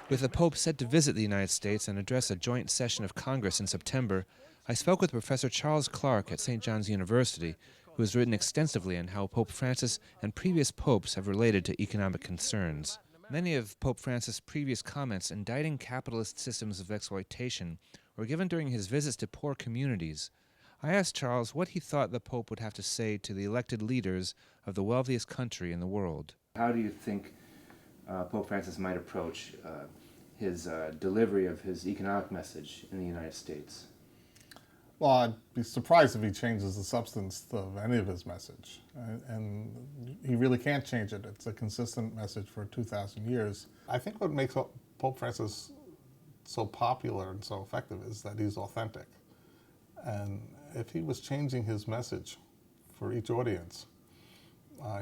With the Pope set to visit the United States and address a joint session of Congress in September, I spoke with Professor Charles Clark at St. John's University, who has written extensively on how Pope Francis and previous popes have related to economic concerns. Many of Pope Francis' previous comments indicting capitalist systems of exploitation were given during his visits to poor communities. I asked Charles what he thought the Pope would have to say to the elected leaders of the wealthiest country in the world. How do you think Pope Francis might approach his delivery of his economic message in the United States? Well, I'd be surprised if he changes the substance of any of his message. And he really can't change it. It's a consistent message for 2,000 years. I think what makes Pope Francis so popular and so effective is that he's authentic. And if he was changing his message for each audience,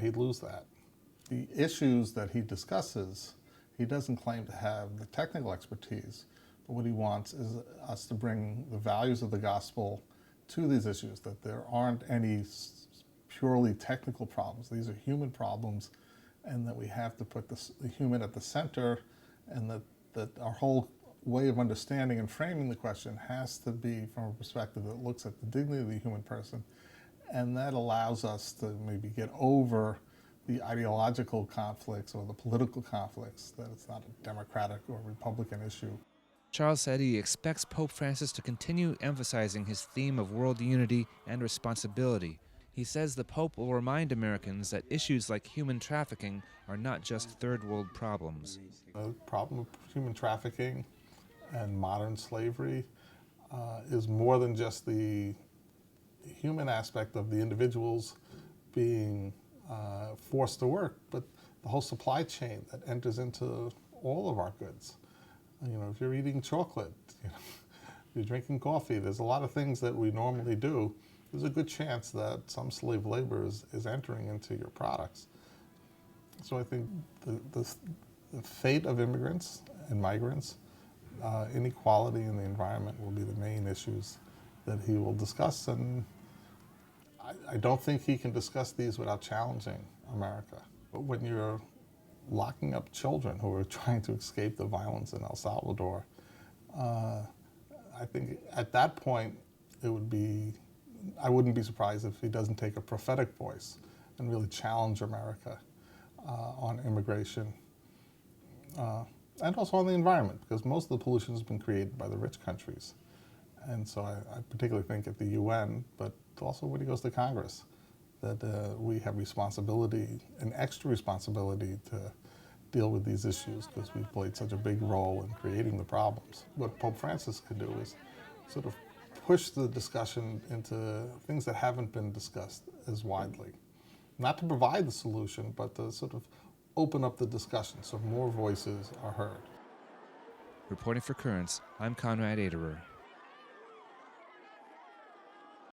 he'd lose that. The issues that he discusses, he doesn't claim to have the technical expertise, but what he wants is us to bring the values of the gospel to these issues, that there aren't any purely technical problems. These are human problems, and that we have to put the human at the center, and that our whole way of understanding and framing the question has to be from a perspective that looks at the dignity of the human person, and that allows us to maybe get over the ideological conflicts or the political conflicts, that it's not a Democratic or Republican issue. Charles said he expects Pope Francis to continue emphasizing his theme of world unity and responsibility. He says the Pope will remind Americans that issues like human trafficking are not just third world problems. The problem of human trafficking and modern slavery is more than just the human aspect of the individuals being forced to work, but the whole supply chain that enters into all of our goods. You know, if you're eating chocolate, if you're drinking coffee, there's a lot of things that we normally do. There's a good chance that some slave labor is entering into your products. So I think the fate of immigrants and migrants, inequality in the environment will be the main issues that he will discuss, and I don't think he can discuss these without challenging America. But when you're locking up children who are trying to escape the violence in El Salvador, I think at that point I wouldn't be surprised if he doesn't take a prophetic voice and really challenge America on immigration and also on the environment, because most of the pollution has been created by the rich countries. And so I particularly think at the UN, but also when he goes to Congress, that we have responsibility, an extra responsibility to deal with these issues, because we've played such a big role in creating the problems. What Pope Francis could do is sort of push the discussion into things that haven't been discussed as widely. Not to provide the solution, but to sort of open up the discussion so more voices are heard. Reporting for Currents, I'm Konrad Aderer.